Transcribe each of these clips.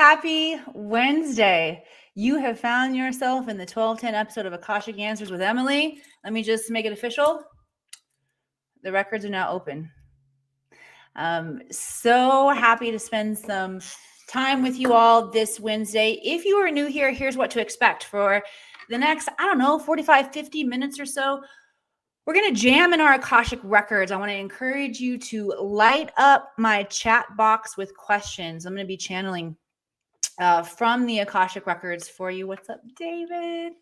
Happy Wednesday. You have found yourself in the 1210 episode of Akashic Answers with Emily. Let me just make it official. The records are now open. So happy to spend some time with you all this Wednesday. If you are new here, here's what to expect for the next, 45, 50 minutes or so. We're going to jam in our Akashic Records. I want to encourage you to light up my chat box with questions. I'm going to be channeling from the Akashic Records for you. What's up, David?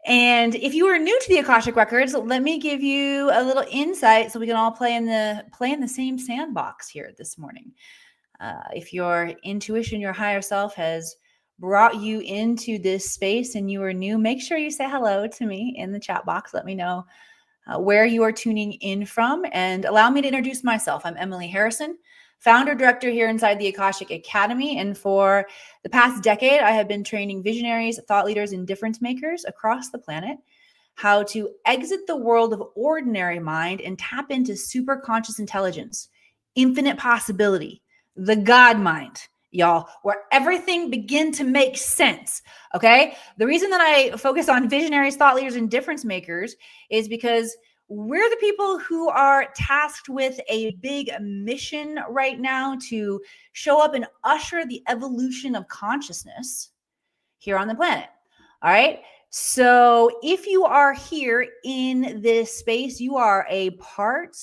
And if you are new to the Akashic Records, let me give you a little insight so we can all play in the same sandbox here this morning. If your intuition, your higher self has brought you into this space and you are new, make sure you say hello to me in the chat box. Let me know where you are tuning in from, and allow me to introduce myself. I'm Emily Harrison, founder director here inside the Akashic Academy. And for the past decade, I have been training visionaries, thought leaders, and difference makers across the planet how to exit the world of ordinary mind and tap into super conscious intelligence, infinite possibility, the God mind, y'all, where everything begin to make sense. Okay. The reason that I focus on visionaries, thought leaders, and difference makers is because we're the people who are tasked with a big mission right now to show up and usher the evolution of consciousness here on the planet. All right. So if you are here in this space, you are a part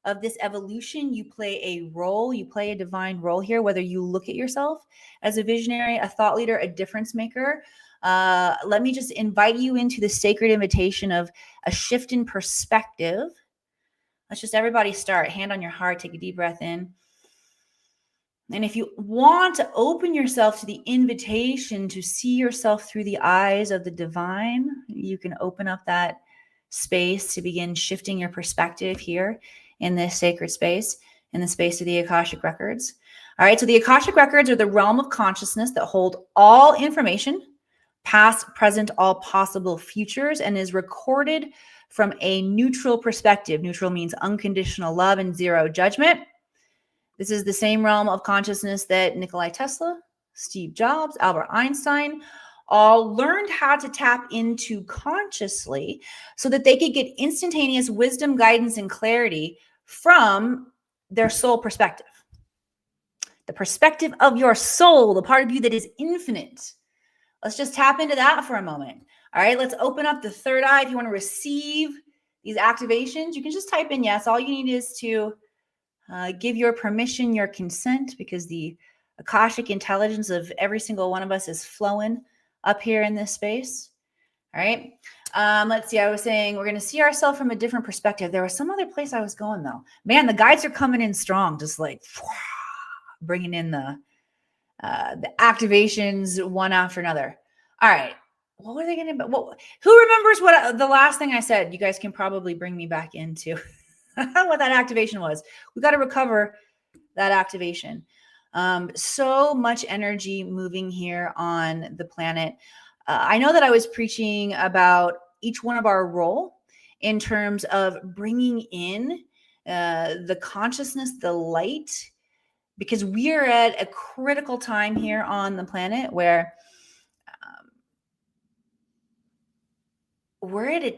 of this evolution. You play a role, you play a divine role here, whether you look at yourself as a visionary, a thought leader, a difference maker. Let me just invite you into the sacred invitation of a shift in perspective. Let's just everybody start. Hand on your heart, take a deep breath in. And if you want to open yourself to the invitation to see yourself through the eyes of the divine, you can open up that space to begin shifting your perspective here in this sacred space, in the space of the Akashic Records. All right, so the Akashic Records are the realm of consciousness that hold all information, past, present, all possible futures, and is recorded from a neutral perspective. Neutral means unconditional love and zero judgment. This is the same realm of consciousness that Nikola Tesla, Steve Jobs, Albert Einstein all learned how to tap into consciously so that they could get instantaneous wisdom, guidance, and clarity from their soul perspective. The perspective of your soul, the part of you that is infinite. Let's just tap into that for a moment. All right, let's open up the third eye. If you want to receive these activations, you can just type in yes. All you need is to give your permission, your consent, because the Akashic intelligence of every single one of us is flowing up here in this space. All right. Let's see. I was saying we're going to see ourselves from a different perspective. There was some other place I was going though. Man, the guides are coming in strong, just like bringing in the activations one after another. All right. What were they going to? Who remembers what the last thing I said? You guys can probably bring me back into what that activation was. We got to recover that activation. So much energy moving here on the planet. I know that I was preaching about each one of our role in terms of bringing in the consciousness, the light, because we are at a critical time here on the planet where we're at a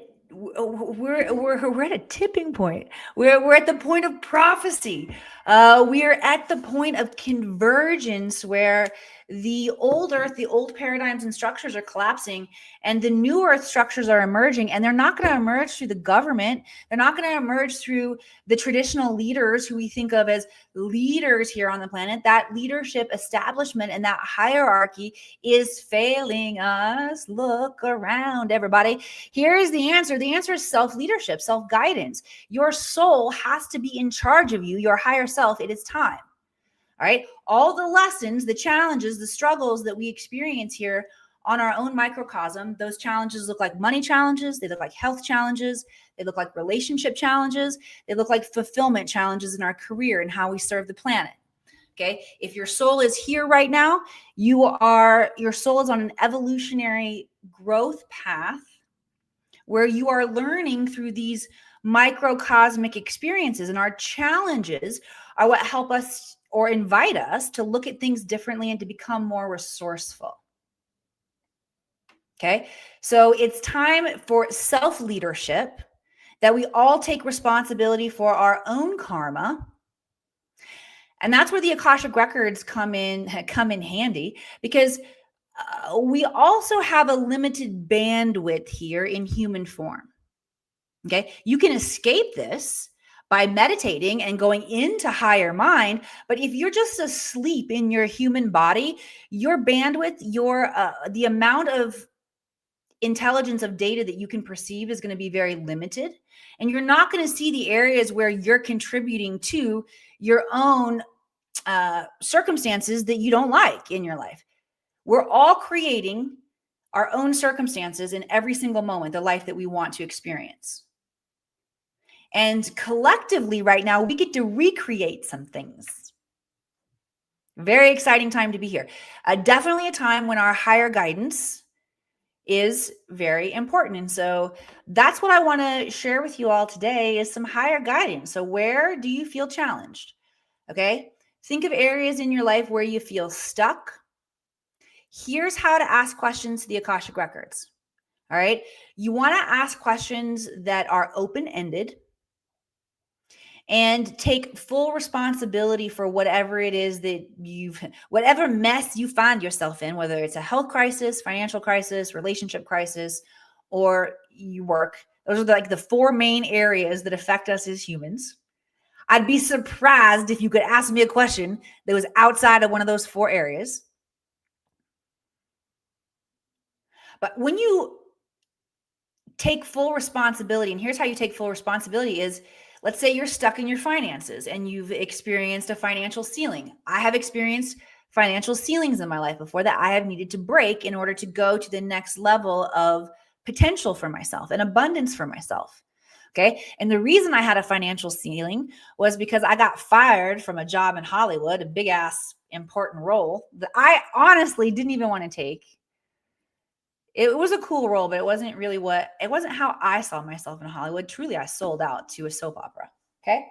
tipping point. We're at the point of prophecy. We are at the point of convergence where the old earth, the old paradigms and structures are collapsing, and the new earth structures are emerging. And they're not going to emerge through the government. They're not going to emerge through the traditional leaders who we think of as leaders here on the planet. That leadership establishment and that hierarchy is failing us. Look around, everybody. Here is the answer. The answer is self-leadership, self-guidance. Your soul has to be in charge of you, your higher self. It is time. All right. All the lessons, the challenges, the struggles that we experience here on our own microcosm, those challenges look like money challenges. They look like health challenges. They look like relationship challenges. They look like fulfillment challenges in our career and how we serve the planet. Okay. If your soul is here right now, your soul is on an evolutionary growth path where you are learning through these microcosmic experiences, and our challenges are what help us or invite us to look at things differently and to become more resourceful. Okay. So it's time for self-leadership, that we all take responsibility for our own karma. And that's where the Akashic Records come in handy, because we also have a limited bandwidth here in human form. Okay. You can escape this by meditating and going into higher mind. But if you're just asleep in your human body, your bandwidth, the amount of intelligence of data that you can perceive is going to be very limited. And you're not going to see the areas where you're contributing to your own circumstances that you don't like in your life. We're all creating our own circumstances in every single moment, the life that we want to experience. And collectively right now, we get to recreate some things. Very exciting time to be here. Definitely a time when our higher guidance is very important. And so that's what I want to share with you all today, is some higher guidance. So where do you feel challenged? Okay. Think of areas in your life where you feel stuck. Here's how to ask questions to the Akashic Records. All right. You want to ask questions that are open-ended and take full responsibility for whatever it is that whatever mess you find yourself in, whether it's a health crisis, financial crisis, relationship crisis, or you work. Those are like the four main areas that affect us as humans. I'd be surprised if you could ask me a question that was outside of one of those four areas. But when you take full responsibility, and here's how you take full responsibility is, let's say you're stuck in your finances and you've experienced a financial ceiling. I have experienced financial ceilings in my life before that I have needed to break in order to go to the next level of potential for myself and abundance for myself. Okay. And the reason I had a financial ceiling was because I got fired from a job in Hollywood, a big ass important role that I honestly didn't even want to take. It was a cool role, but it wasn't how I saw myself in Hollywood. Truly, I sold out to a soap opera. Okay.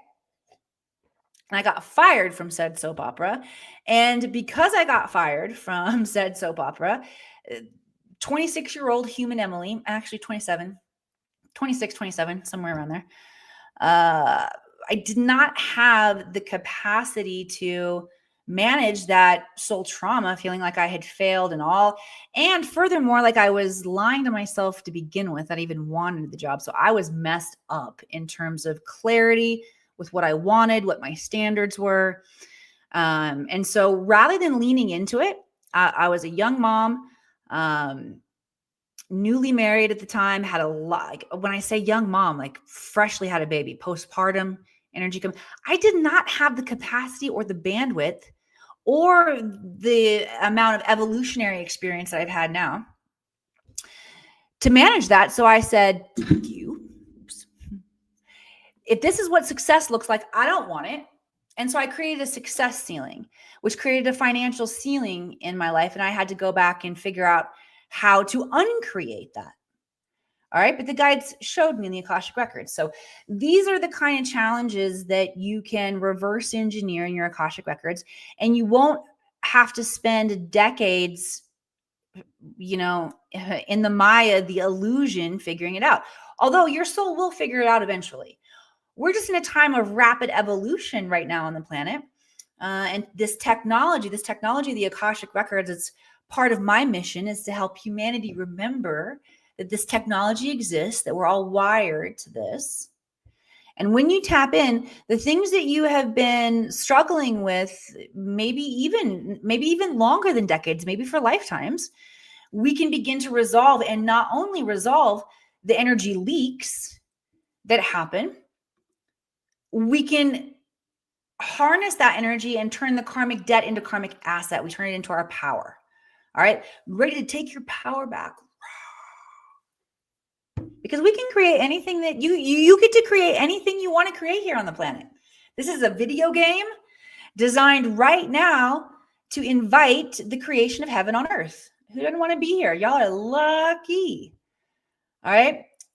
And I got fired from said soap opera. And because I got fired from said soap opera, 26-year-old human Emily, actually 27, 26, 27, somewhere around there. I did not have the capacity to manage that soul trauma, feeling like I had failed and all. And furthermore, like I was lying to myself to begin with, that I even wanted the job. So I was messed up in terms of clarity with what I wanted, what my standards were. And so rather than leaning into it, I was a young mom, newly married at the time, had a lot, like when I say young mom, like freshly had a baby, postpartum energy. I did not have the capacity or the bandwidth or the amount of evolutionary experience that I've had now to manage that. So I said, if this is what success looks like, I don't want it. And so I created a success ceiling, which created a financial ceiling in my life. And I had to go back and figure out how to uncreate that. All right. But the guides showed me in the Akashic Records. So these are the kind of challenges that you can reverse engineer in your Akashic Records, and you won't have to spend decades, in the Maya, the illusion, figuring it out. Although your soul will figure it out eventually. We're just in a time of rapid evolution right now on the planet. And this technology, the Akashic Records, it's part of my mission is to help humanity remember that this technology exists, that we're all wired to this. And when you tap in, the things that you have been struggling with, maybe even longer than decades, maybe for lifetimes, we can begin to resolve, and not only resolve the energy leaks that happen, we can harness that energy and turn the karmic debt into karmic asset. We turn it into our power. All right. Ready to take your power back. Because we can create anything that you get to create anything you want to create here on the planet. This is a video game designed right now to invite the creation of heaven on earth. Who doesn't want to be here? Y'all are lucky. All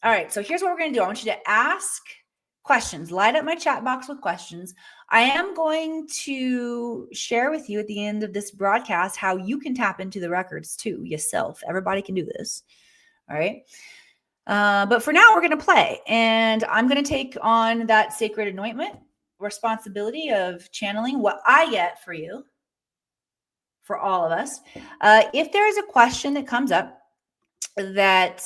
right. So here's what we're going to do. I want you to ask questions. Light up my chat box with questions. I am going to share with you at the end of this broadcast how you can tap into the records too yourself. Everybody can do this. All right. But for now, we're going to play. And I'm going to take on that sacred anointment responsibility of channeling what I get for you, for all of us. If there is a question that comes up that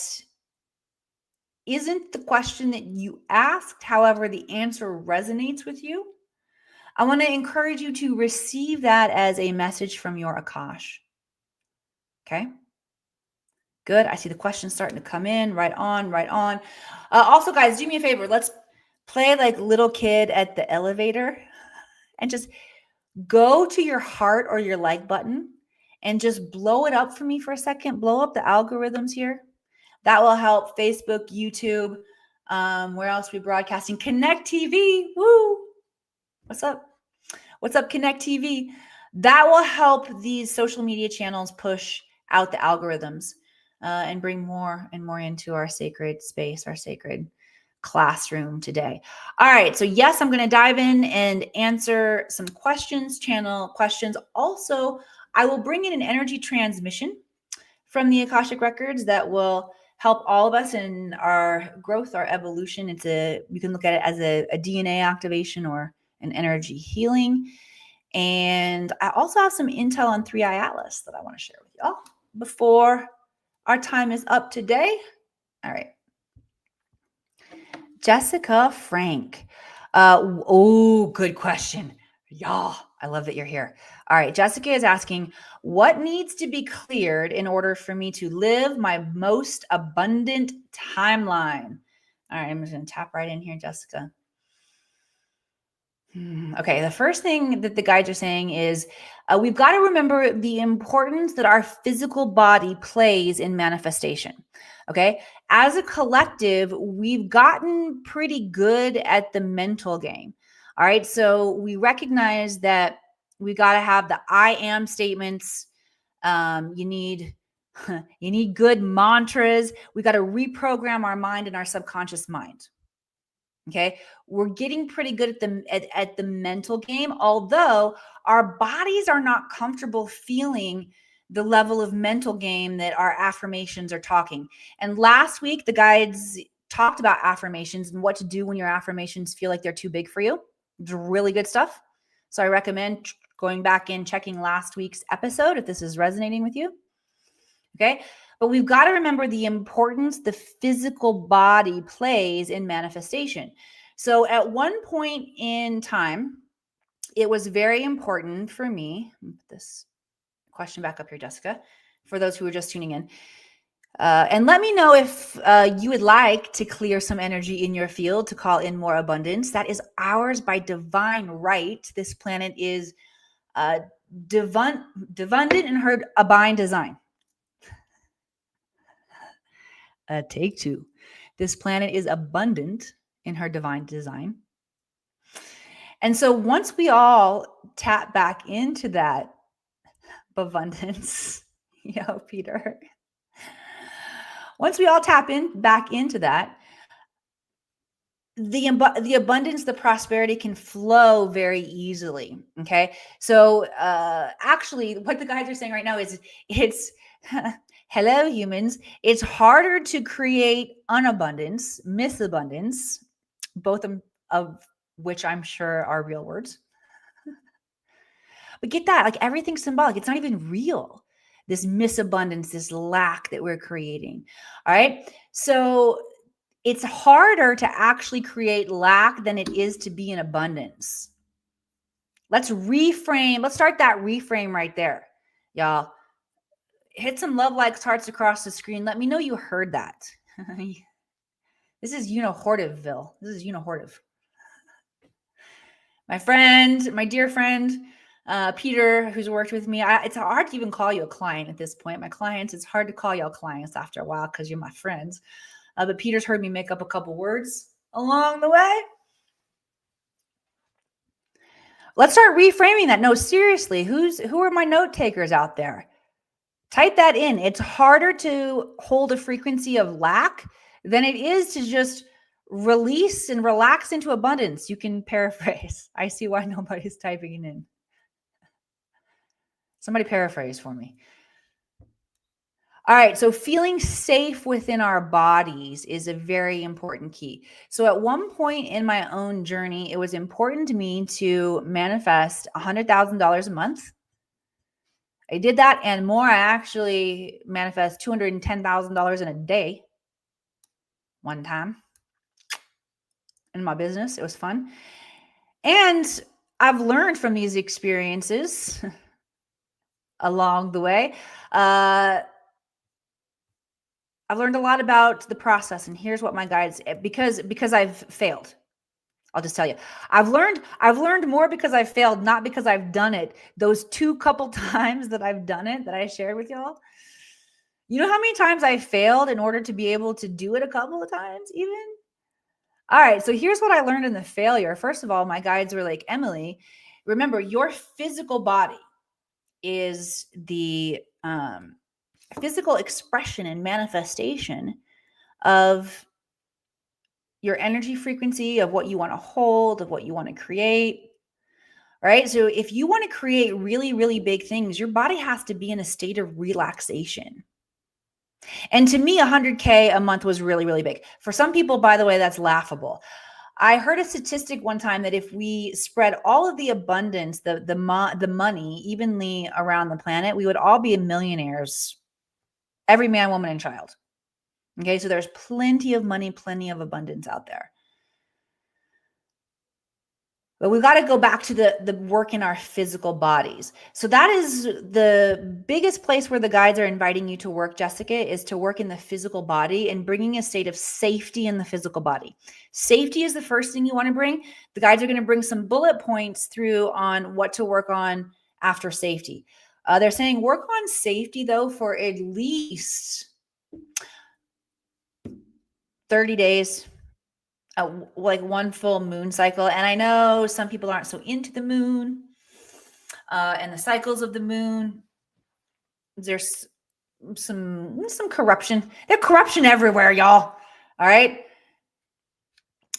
isn't the question that you asked, however, the answer resonates with you, I want to encourage you to receive that as a message from your Akash. Okay? Good. I see the questions starting to come in. Right on, right on. Also, guys, do me a favor. Let's play like little kid at the elevator and just go to your heart or your like button and just blow it up for me for a second. Blow up the algorithms here. That will help Facebook, YouTube. Where else are we broadcasting? Connect TV. Woo. What's up? What's up, Connect TV? That will help these social media channels push out the algorithms and bring more and more into our sacred space, our sacred classroom today. All right. So yes, I'm going to dive in and answer some questions, channel questions. Also, I will bring in an energy transmission from the Akashic Records that will help all of us in our growth, our evolution. You can look at it as a DNA activation or an energy healing. And I also have some intel on 3i Atlas that I want to share with y'all before our time is up today. All right. Jessica Frank. Good question. Y'all, I love that you're here. All right. Jessica is asking, what needs to be cleared in order for me to live my most abundant timeline? All right. I'm just going to tap right in here, Jessica. Okay. The first thing that the guides are saying is we've got to remember the importance that our physical body plays in manifestation. Okay. As a collective, we've gotten pretty good at the mental game. All right. So we recognize that we got to have the I am statements. You need good mantras. We got to reprogram our mind and our subconscious mind. Okay. We're getting pretty good at the mental game, although our bodies are not comfortable feeling the level of mental game that our affirmations are talking. And last week, the guides talked about affirmations and what to do when your affirmations feel like they're too big for you. It's really good stuff. So I recommend going back and checking last week's episode if this is resonating with you. Okay. But we've got to remember the importance the physical body plays in manifestation. So at one point in time, it was very important for me. Let me put this question back up here, Jessica, for those who are just tuning in. And let me know if you would like to clear some energy in your field to call in more abundance. That is ours by divine right. This planet is abundant in her divine design. Take two. This planet is abundant in her divine design. And so once we all tap back into that abundance, Peter, once we all tap back into that, the abundance, the prosperity can flow very easily. Okay. So actually what the guys are saying right now is it's hello, humans. It's harder to create unabundance, misabundance, both of which I'm sure are real words. But get that, like everything's symbolic. It's not even real. This misabundance, this lack that we're creating. All right. So it's harder to actually create lack than it is to be in abundance. Let's reframe. Let's start that reframe right there, y'all. Hit some love likes, hearts across the screen. Let me know you heard that. This is Hortiville. This is Hortiv. My friend, my dear friend, Peter, who's worked with me. It's hard to even call you a client at this point. My clients, it's hard to call y'all clients after a while because you're my friends. But Peter's heard me make up a couple words along the way. Let's start reframing that. No, seriously, who are my note takers out there? Type that in. It's harder to hold a frequency of lack than it is to just release and relax into abundance. You can paraphrase. I see why nobody's typing it in. Somebody paraphrase for me. All right, so feeling safe within our bodies is a very important key. So at one point in my own journey, it was important to me to manifest $100,000 a month. I did that and more. I actually manifest $210,000 in a day one time in my business. It was fun. And I've learned from these experiences along the way. I've learned a lot about the process, and here's what my guides, because I've failed. I'll just tell you, I've learned more because I've failed, not because I've done it. Those two couple times that I've done it that I shared with y'all. You know how many times I failed in order to be able to do it a couple of times even? All right, so here's what I learned in the failure. First of all, my guides were like, Emily, remember your physical body is the physical expression and manifestation of your energy frequency, of what you want to hold, of what you want to create, right? So if you want to create really, really big things, your body has to be in a state of relaxation. And to me, 100K a month was really, really big. For some people, by the way, that's laughable. I heard a statistic one time that if we spread all of the abundance, the money evenly around the planet, we would all be millionaires, every man, woman, and child. Okay, so there's plenty of money, plenty of abundance out there. But we've got to go back to the work in our physical bodies. So that is the biggest place where the guides are inviting you to work, Jessica, is to work in the physical body and bringing a state of safety in the physical body. Safety is the first thing you want to bring. The guides are going to bring some bullet points through on what to work on after safety. They're saying work on safety, though, for at least 30 days. Like one full moon cycle. And I know some people aren't so into the moon and the cycles of the moon. There's some corruption. There's corruption everywhere, y'all. All right.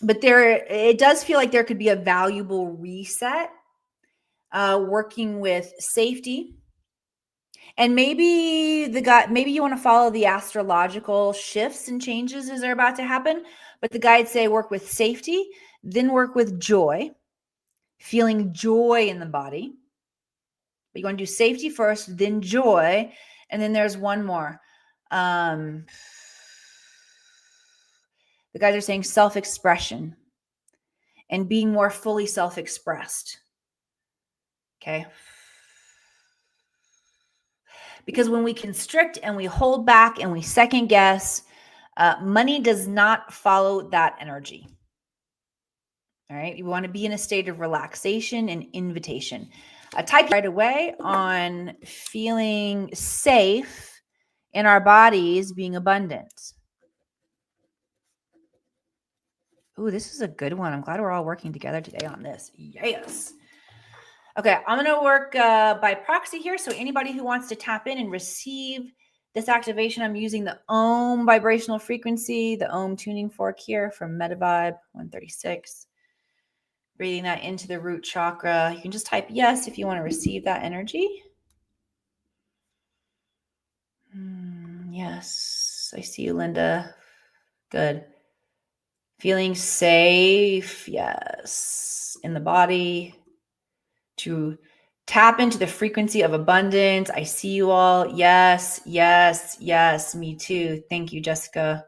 But it does feel like there could be a valuable reset working with safety. And maybe you want to follow the astrological shifts and changes as they're about to happen. But the guides say work with safety, then work with joy, feeling joy in the body. But you want to do safety first, then joy. And then there's one more. The guys are saying self-expression and being more fully self-expressed. Okay. Because when we constrict and we hold back and we second guess, money does not follow that energy. All right. You want to be in a state of relaxation and invitation. Type right away on feeling safe in our bodies being abundant. Ooh, this is a good one. I'm glad we're all working together today on this. Yes. Okay, I'm going to work by proxy here. So anybody who wants to tap in and receive this activation, I'm using the Om vibrational frequency, the Om tuning fork here from MetaVibe 136. Breathing that into the root chakra. You can just type yes if you want to receive that energy. Yes, I see you, Linda. Good. Feeling safe, yes, in the body. To tap into the frequency of abundance. I see you all. Yes, yes, yes, me too. Thank you, Jessica.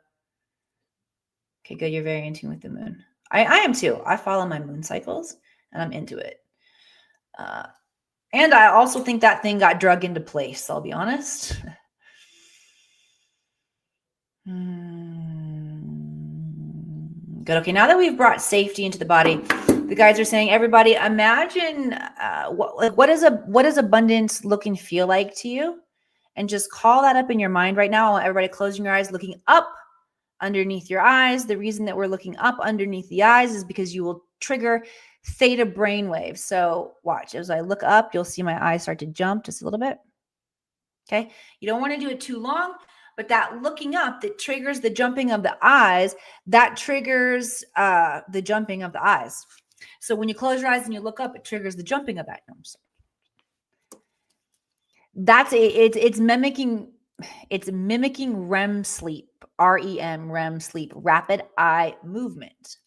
Okay, good. You're very in tune with the moon. I am too. I follow my moon cycles and I'm into it. And I also think that thing got drug into place, I'll be honest. Good. Okay, now that we've brought safety into the body, the guides are saying, everybody, imagine what does abundance look and feel like to you? And just call that up in your mind right now. I want everybody closing your eyes, looking up underneath your eyes. The reason that we're looking up underneath the eyes is because you will trigger theta brainwaves. So watch, as I look up, you'll see my eyes start to jump just a little bit. Okay. You don't want to do it too long, But that looking up that triggers the jumping of the eyes, that triggers the jumping of the eyes. So when you close your eyes and you look up, it triggers the jumping of that. It's mimicking REM sleep, REM sleep, rapid eye movement.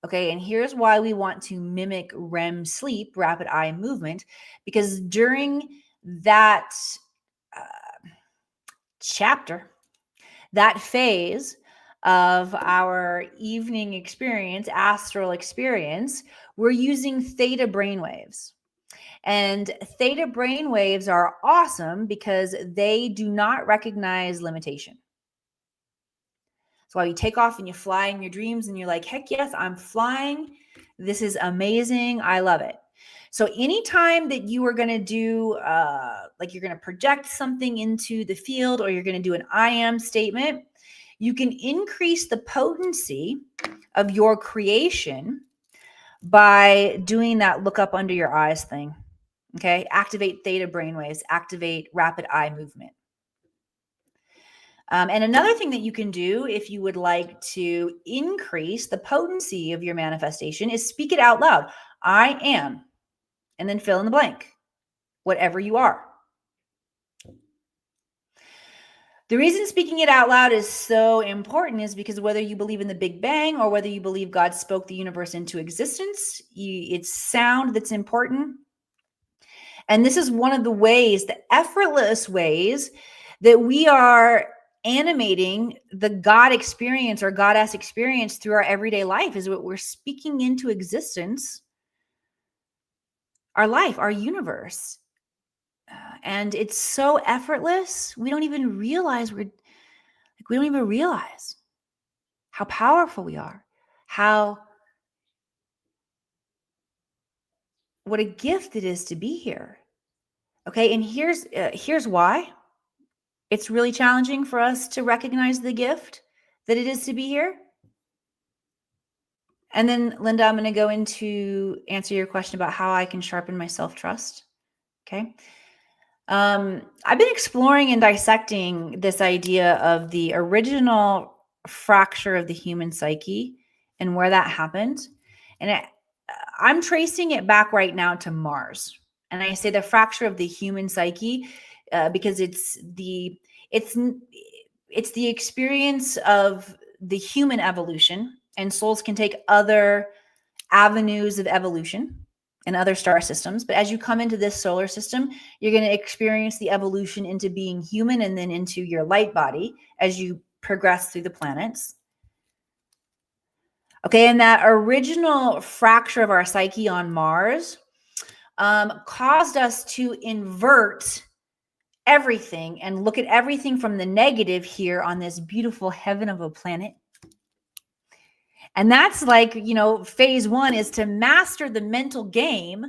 Okay, and here's why we want to mimic REM sleep, rapid eye movement, because during that chapter, that phase of our evening experience, astral experience, we're using theta brainwaves. And theta brainwaves are awesome because they do not recognize limitation. That's why you take off and you fly in your dreams and you're like, heck yes, I'm flying. This is amazing. I love it. So anytime that you are going to do, like you're going to project something into the field, or you're going to do an I am statement, you can increase the potency of your creation by doing that look up under your eyes thing. Okay. Activate theta brainwaves, activate rapid eye movement. And another thing that you can do if you would like to increase the potency of your manifestation is speak it out loud. I am, and then fill in the blank, whatever you are. The reason speaking it out loud is so important is because whether you believe in the Big Bang or whether you believe God spoke the universe into existence, it's sound that's important. And this is one of the ways, the effortless ways that we are animating the God experience or goddess experience through our everyday life, is what we're speaking into existence, our life, our universe. And it's so effortless. We don't even realize we don't even realize how powerful we are, what a gift it is to be here. Okay. And here's why it's really challenging for us to recognize the gift that it is to be here. And then, Linda, I'm going to go into answer your question about how I can sharpen my self-trust. Okay. I've been exploring and dissecting this idea of the original fracture of the human psyche and where that happened. And I'm tracing it back right now to Mars. And I say the fracture of the human psyche because it's the experience of the human evolution, and souls can take other avenues of evolution and other star systems. But as you come into this solar system, you're going to experience the evolution into being human and then into your light body as you progress through the planets. Okay, and that original fracture of our psyche on Mars caused us to invert everything and look at everything from the negative here on this beautiful heaven of a planet. And that's like, phase one is to master the mental game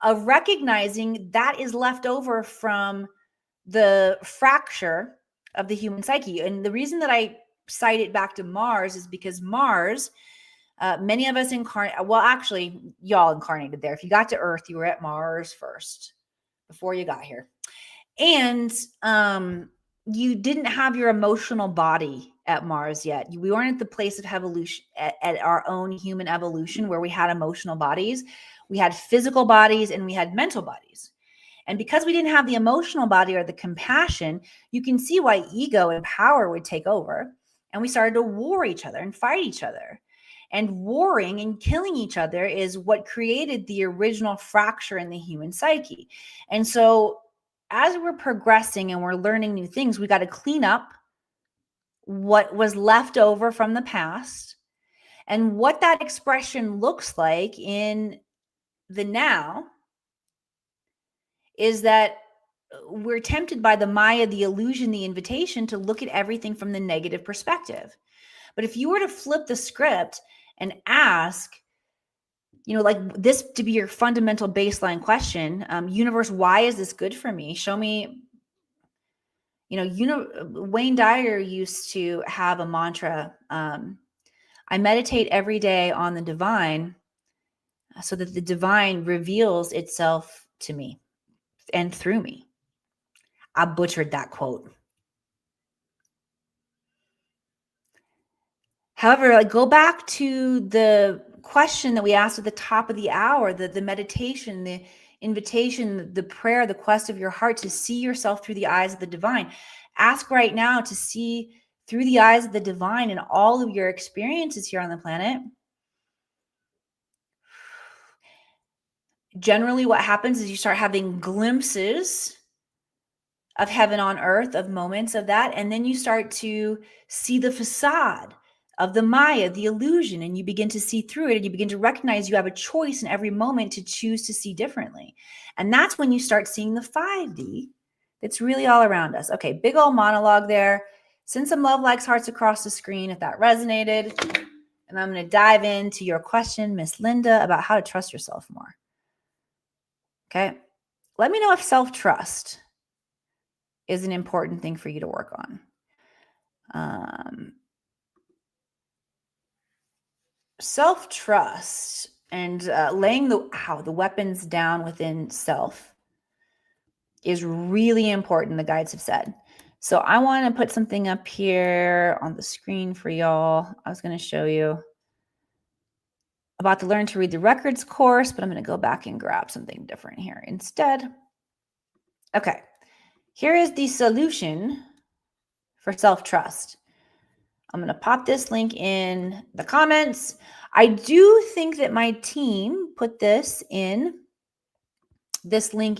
of recognizing that is left over from the fracture of the human psyche. And the reason that I cite it back to Mars is because Mars, many of us actually, y'all incarnated there. If you got to Earth, you were at Mars first before you got here. And you didn't have your emotional body at Mars yet. We weren't at the place of evolution, at our own human evolution, where we had emotional bodies. We had physical bodies and we had mental bodies. And because we didn't have the emotional body or the compassion, you can see why ego and power would take over. And we started to war each other and fight each other. And warring and killing each other is what created the original fracture in the human psyche. And so as we're progressing and we're learning new things, we got to clean up what was left over from the past and what that expression looks like in the now is that we're tempted by the Maya, the illusion, the invitation to look at everything from the negative perspective. But if you were to flip the script and ask, like this to be your fundamental baseline question, universe, why is this good for me? Show me, Wayne Dyer used to have a mantra. I meditate every day on the divine so that the divine reveals itself to me and through me. I butchered that quote. However, like, go back to the question that we asked at the top of the hour, the meditation, the invitation, the prayer, the quest of your heart to see yourself through the eyes of the divine. Ask right now to see through the eyes of the divine in all of your experiences here on the planet. Generally, what happens is you start having glimpses of heaven on earth, of moments of that, and then you start to see the facade of the Maya, the illusion, and you begin to see through it, and you begin to recognize you have a choice in every moment to choose to see differently. And that's when you start seeing the 5D that's really all around us. Okay, big old monologue there. Send some love, likes, hearts across the screen if that resonated. And I'm going to dive into your question, Miss Linda, about how to trust yourself more. Okay, let me know if self-trust is an important thing for you to work on. Self-trust and laying the weapons down within self is really important, the guides have said. So I want to put something up here on the screen for y'all. I was going to show you about the Learn to Read the Records course, but I'm going to go back and grab something different here instead. Okay, here is the solution for self-trust. I'm going to pop this link in the comments. I do think that my team put this link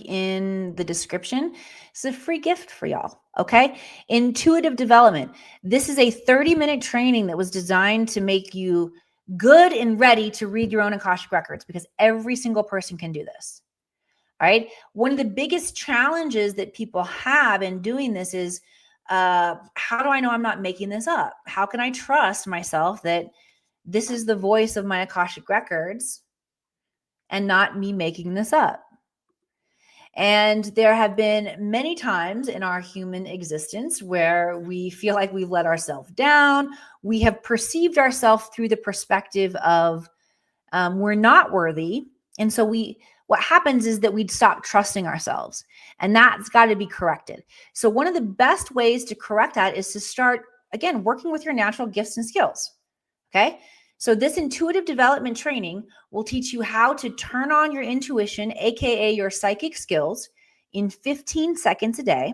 in the description. It's a free gift for y'all, okay? Intuitive development. This is a 30-minute training that was designed to make you good and ready to read your own Akashic Records, because every single person can do this, all right? One of the biggest challenges that people have in doing this is, how do I know I'm not making this up? How can I trust myself that this is the voice of my Akashic Records and not me making this up? And there have been many times in our human existence where we feel like we've let ourselves down. We have perceived ourselves through the perspective of we're not worthy. And so what happens is that we'd stop trusting ourselves, and that's got to be corrected. So one of the best ways to correct that is to start, again, working with your natural gifts and skills. Okay. So this intuitive development training will teach you how to turn on your intuition, AKA your psychic skills, in 15 seconds a day.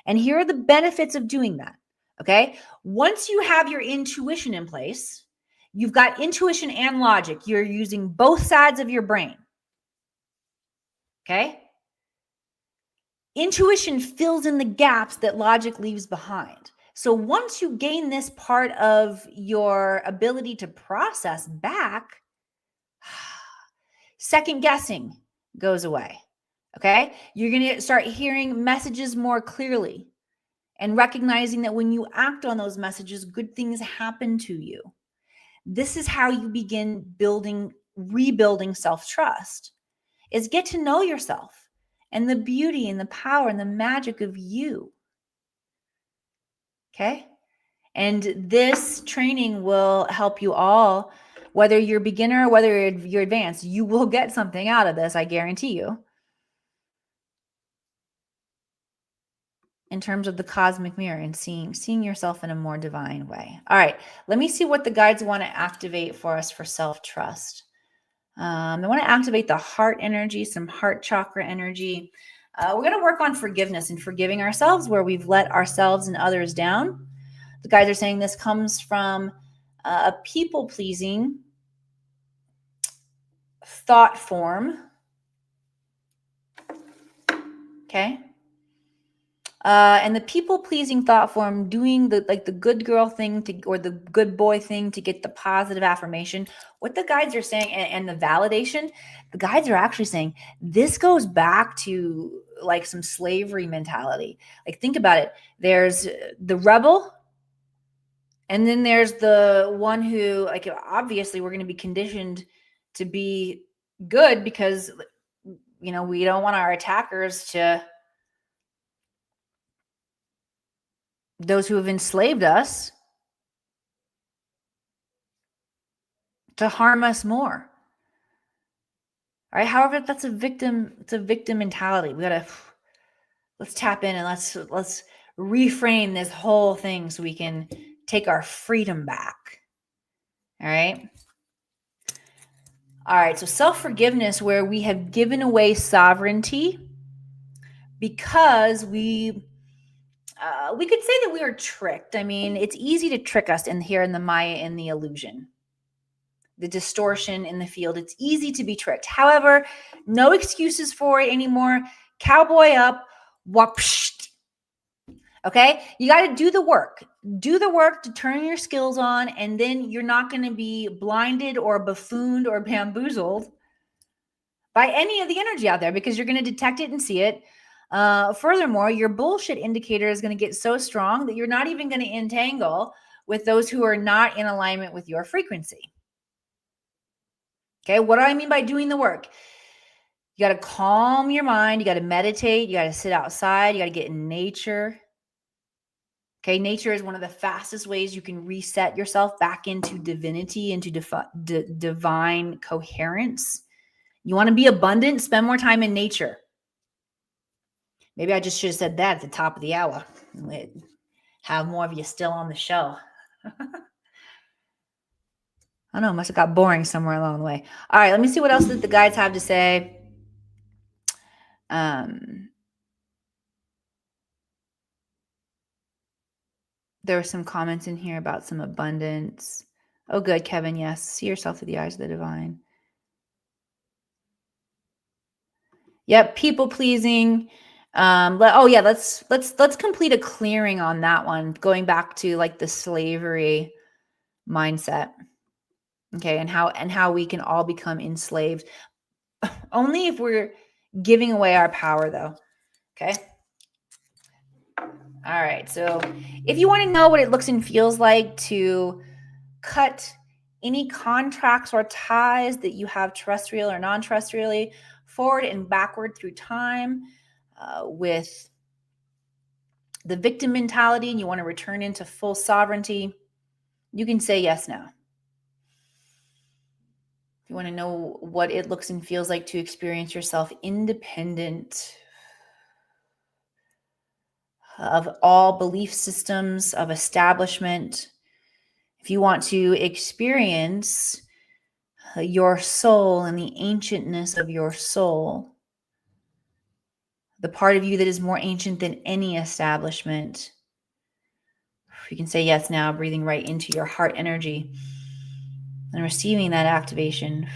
And here are the benefits of doing that. Okay. Once you have your intuition in place, you've got intuition and logic. You're using both sides of your brain. Okay. Intuition fills in the gaps that logic leaves behind. So once you gain this part of your ability to process back, second guessing goes away. Okay. You're going to start hearing messages more clearly and recognizing that when you act on those messages, good things happen to you. This is how you begin rebuilding self-trust, is get to know yourself and the beauty and the power and the magic of you. Okay. And this training will help you all, whether you're beginner, whether you're advanced, you will get something out of this, I guarantee you, in terms of the cosmic mirror and seeing yourself in a more divine way. All right, let me see what the guides want to activate for us for self-trust. They want to activate the heart energy, some heart chakra energy. We're going to work on forgiveness and forgiving ourselves where we've let ourselves and others down. The guides are saying this comes from a people-pleasing thought form. Okay. And the people-pleasing thought form, doing the good girl thing or the good boy thing to get the positive affirmation. What the guides are saying, and the validation, the guides are actually saying this goes back to like some slavery mentality. Like, think about it. There's the rebel, and then there's the one who, like, obviously we're going to be conditioned to be good because, we don't want our attackers to, those who have enslaved us, to harm us more. All right. However, it's a victim mentality. Let's tap in and let's reframe this whole thing so we can take our freedom back. All right. All right. So self-forgiveness, where we have given away sovereignty because we could say that we are tricked. I mean, it's easy to trick us in here in the Maya, in the illusion, the distortion in the field. It's easy to be tricked. However, no excuses for it anymore. Cowboy up, whoosh. Okay, you got to do the work. Do the work to turn your skills on, and then you're not going to be blinded or buffooned or bamboozled by any of the energy out there, because you're going to detect it and see it. Furthermore, your bullshit indicator is going to get so strong that you're not even going to entangle with those who are not in alignment with your frequency. Okay, what do I mean by doing the work? You got to calm your mind. You got to meditate. You got to sit outside. You got to get in nature. Okay, nature is one of the fastest ways you can reset yourself back into divinity, into divine coherence. You want to be abundant? Spend more time in nature. Maybe I just should have said that at the top of the hour. Have more of you still on the show. I don't know, must have got boring somewhere along the way. All right, let me see what else that the guides have to say. There were some comments in here about some abundance. Oh, good, Kevin. Yes, see yourself through the eyes of the divine. Yep, people pleasing. Let's complete a clearing on that one, going back to like the slavery mindset. Okay, and how we can all become enslaved. Only if we're giving away our power, though. Okay. All right. So if you want to know what it looks and feels like to cut any contracts or ties that you have, terrestrial or non-terrestrially, forward and backward through time, with the victim mentality, and you want to return into full sovereignty, you can say yes now. If you want to know what it looks and feels like to experience yourself independent of all belief systems, of establishment, if you want to experience your soul and the ancientness of your soul, the part of you that is more ancient than any establishment, you can say yes now, breathing right into your heart energy and receiving that activation.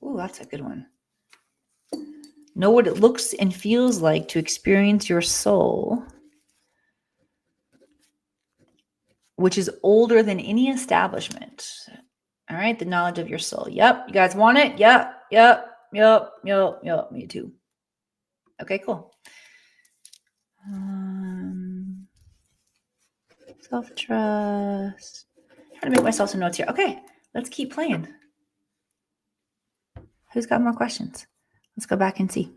Ooh, that's a good one. Know what it looks and feels like to experience your soul, which is older than any establishment. All right, the knowledge of your soul. Yep, you guys want it? Yep. Me too. Okay, cool. Self-trust. I'm trying to make myself some notes here. Okay, let's keep playing. Who's got more questions? Let's go back and see.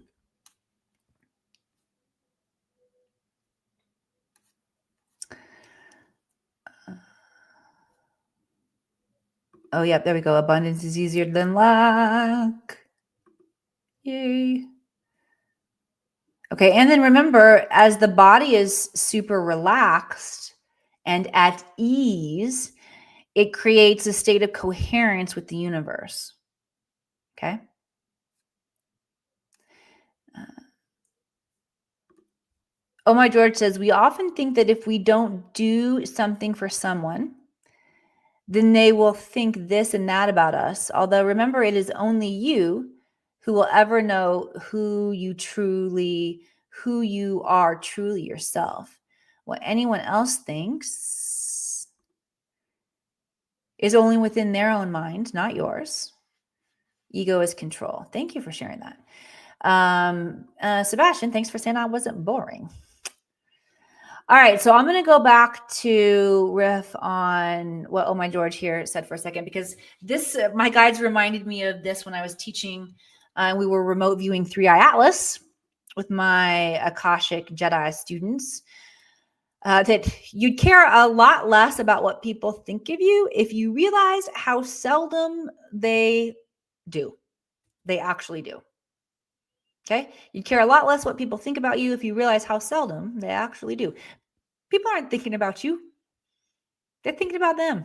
Oh, yeah, there we go. Abundance is easier than lack. Yay. Okay, and then remember, as the body is super relaxed and at ease, it creates a state of coherence with the universe. Okay? Oh, my George says, we often think that if we don't do something for someone, then they will think this and that about us. Although remember, it is only you who will ever know who you are truly yourself. What anyone else thinks is only within their own mind, not yours. Ego is control. Thank you for sharing that. Sebastian, thanks for saying I wasn't boring. All right, so I'm going to go back to riff on what Oh My George here said for a second, because this, my guides reminded me of this when I was teaching. We were remote viewing 3i Atlas with my Akashic Jedi students. That you'd care a lot less about what people think of you if you realize how seldom they do. They actually do. Okay? You'd care a lot less what people think about you if you realize how seldom they actually do. People aren't thinking about you. They're thinking about them.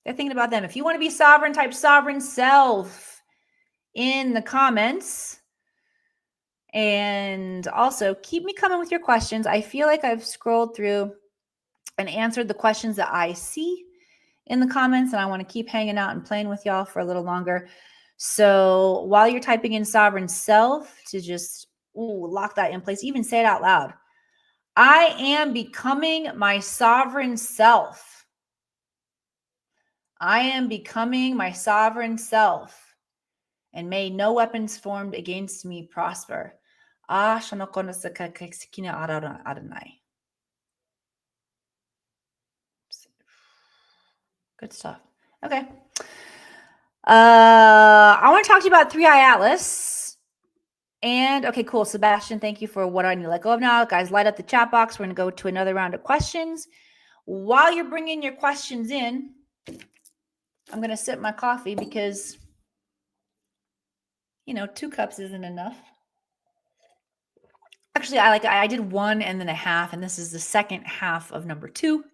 They're thinking about them. If you want to be sovereign, type sovereign self in the comments. And also keep me coming with your questions. I feel like I've scrolled through and answered the questions that I see in the comments, and I want to keep hanging out and playing with y'all for a little longer. So while you're typing in sovereign self, to just lock that in place, even say it out loud. I am becoming my sovereign self. I am becoming my sovereign self, and may no weapons formed against me prosper. Good stuff. Okay. I want to talk to you about 3i Atlas. And okay, cool. Sebastian, thank you for what I need to let go of now. Guys, light up the chat box. We're going to go to another round of questions. While you're bringing your questions in, I'm going to sip my coffee because, 2 cups isn't enough. Actually, I did 1 and then a half, and this is the second half of number 2.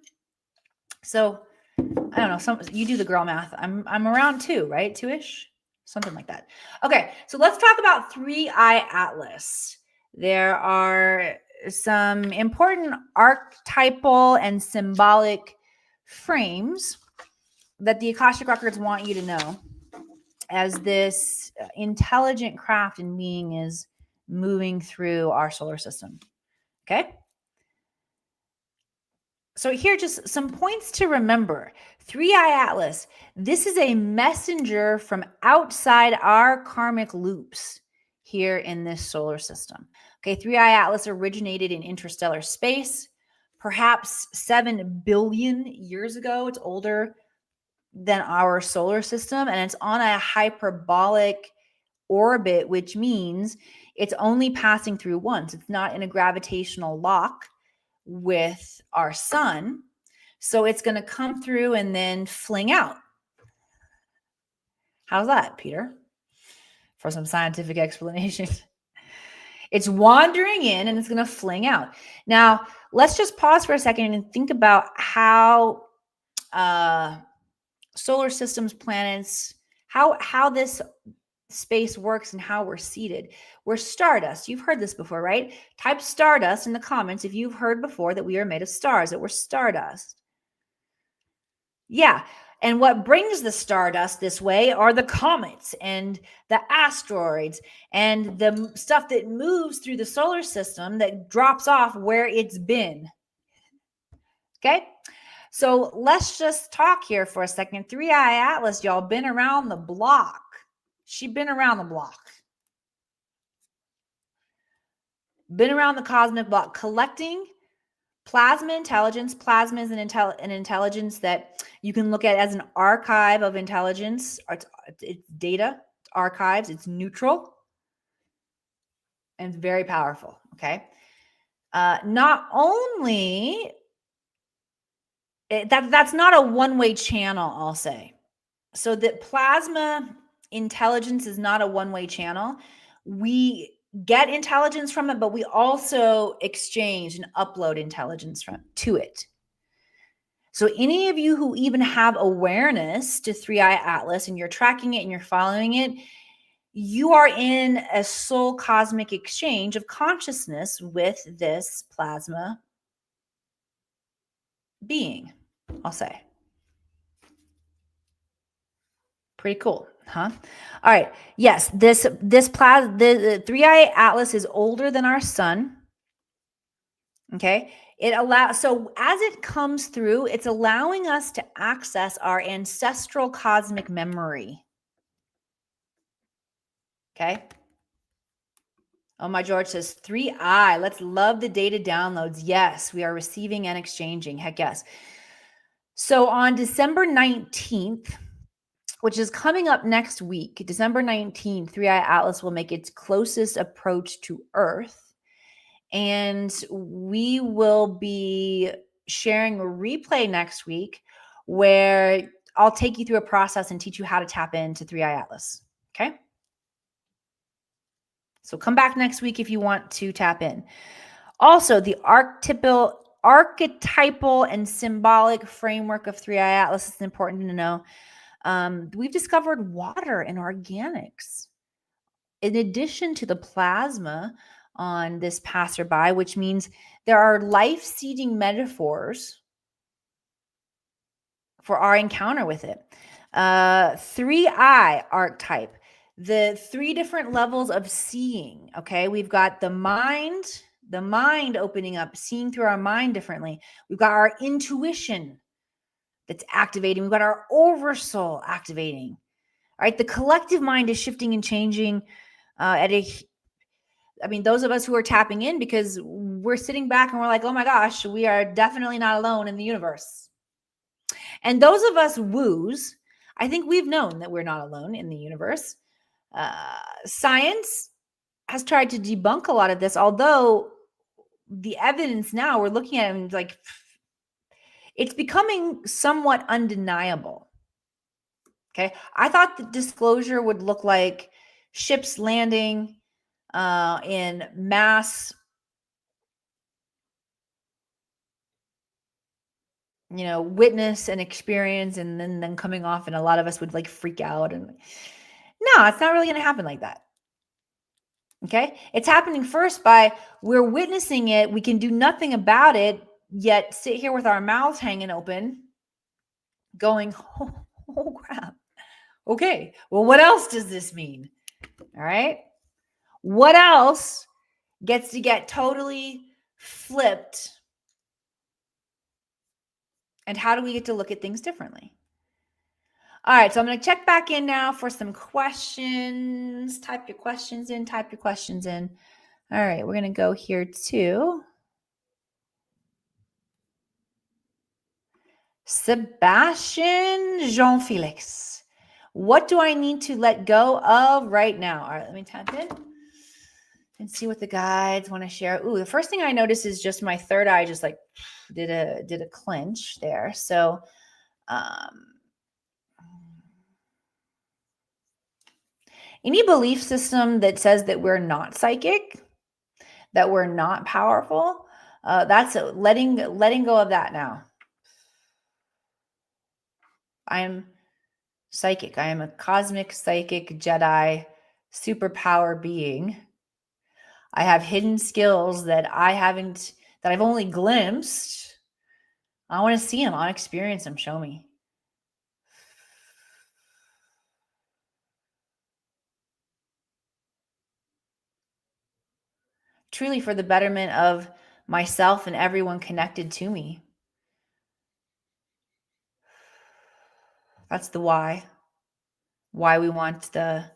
So I don't know. You do the girl math. I'm around 2, right? 2-ish, something like that. Okay, so let's talk about 3i Atlas. There are some important archetypal and symbolic frames that the Akashic Records want you to know as this intelligent craft and being is moving through our solar system. Okay? So here, just some points to remember. 3i Atlas, this is a messenger from outside our karmic loops here in this solar system. Okay, 3i Atlas originated in interstellar space, perhaps 7 billion years ago. It's older than our solar system, and it's on a hyperbolic orbit, which means it's only passing through once. It's not in a gravitational lock with our sun. So it's going to come through and then fling out. How's that, Peter? For some scientific explanation. It's wandering in and it's going to fling out. Now, let's just pause for a second and think about how solar systems, planets, how this space works and how we're seated. We're stardust. You've heard this before, right? Type stardust in the comments if you've heard before that we are made of stars, that we're stardust. Yeah. And what brings the stardust this way are the comets and the asteroids and the stuff that moves through the solar system that drops off where it's been. Okay? So let's just talk here for a second. 3i Atlas, y'all, been around the block. She's been around the block. Been around the cosmic block, collecting plasma intelligence. Plasma is an intelligence that you can look at as an archive of intelligence. It's data, it's archives, it's neutral, and it's very powerful, okay? Not only, that's not a one-way channel, I'll say. So that plasma intelligence is not a one-way channel. We get intelligence from it, but we also exchange and upload intelligence to it. So any of you who even have awareness to 3i Atlas and you're tracking it and you're following it, you are in a soul cosmic exchange of consciousness with this plasma being, I'll say. Pretty cool, huh? All right. Yes, the 3i Atlas is older than our sun. Okay. So as it comes through, it's allowing us to access our ancestral cosmic memory. Okay. Oh, my George says 3i. Let's love the data downloads. Yes, we are receiving and exchanging. Heck yes. So on December 19th, which is coming up next week, December 19th, 3i Atlas will make its closest approach to Earth. And we will be sharing a replay next week where I'll take you through a process and teach you how to tap into 3i Atlas. Okay? So come back next week if you want to tap in. Also, the archetypal archetypal and symbolic framework of 3i Atlas is important to know. We've discovered water and organics in addition to the plasma on this passerby, which means there are life-seeding metaphors for our encounter with it. 3i archetype, the 3 different levels of seeing. Okay, we've got the mind opening up, seeing through our mind differently. We've got our intuition that's activating. We've got our oversoul activating. All right, the collective mind is shifting and changing those of us who are tapping in, because we're sitting back and we're like, oh my gosh, we are definitely not alone in the universe. And those of us woos, I think we've known that we're not alone in the universe. Science has tried to debunk a lot of this, although the evidence now we're looking at it like it's becoming somewhat undeniable. Okay. I thought the disclosure would look like ships landing in mass, witness and experience, and then coming off, and a lot of us would like freak out. And no, it's not really going to happen like that. Okay. It's happening first by we're witnessing it. We can do nothing about it, yet sit here with our mouths hanging open going, oh crap. Okay. Well, what else does this mean? All right. What else gets to get totally flipped? And how do we get to look at things differently? All right, so I'm going to check back in now for some questions. Type your questions in. All right, we're going to go here to Sebastian Jean-Felix. What do I need to let go of right now? All right, let me tap in and see what the guides want to share. Ooh, the first thing I noticed is just my third eye just like did a clench there. So, any belief system that says that we're not psychic, that we're not powerful, that's letting go of that now. I am psychic. I am a cosmic psychic Jedi superpower being. I have hidden skills that I've only glimpsed. I want to see them. I want to experience them. Show me. Truly for the betterment of myself and everyone connected to me. That's the why. Why we want the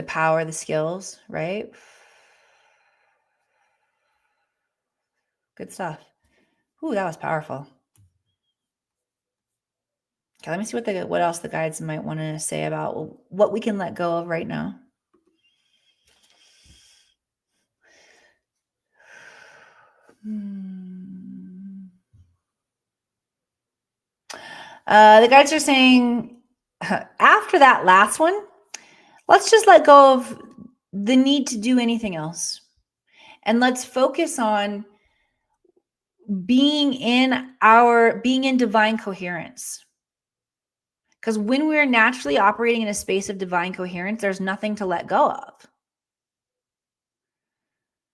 power, the skills, right? Good stuff. Ooh, that was powerful. Okay, let me see what else the guides might want to say about what we can let go of right now. The guides are saying after that last one, let's just let go of the need to do anything else. And let's focus on being in divine coherence. Because when we're naturally operating in a space of divine coherence, there's nothing to let go of.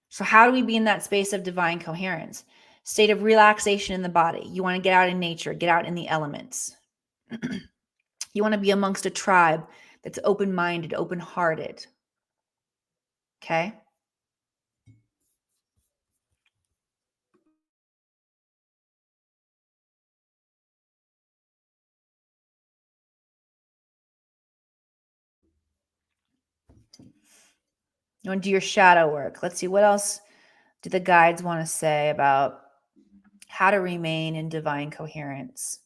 So how do we be in that space of divine coherence? State of relaxation in the body. You want to get out in nature, get out in the elements. You want to be amongst a tribe that's open-minded, open-hearted. Okay? You want to do your shadow work. Let's see, what else do the guides want to say about how to remain in divine coherence?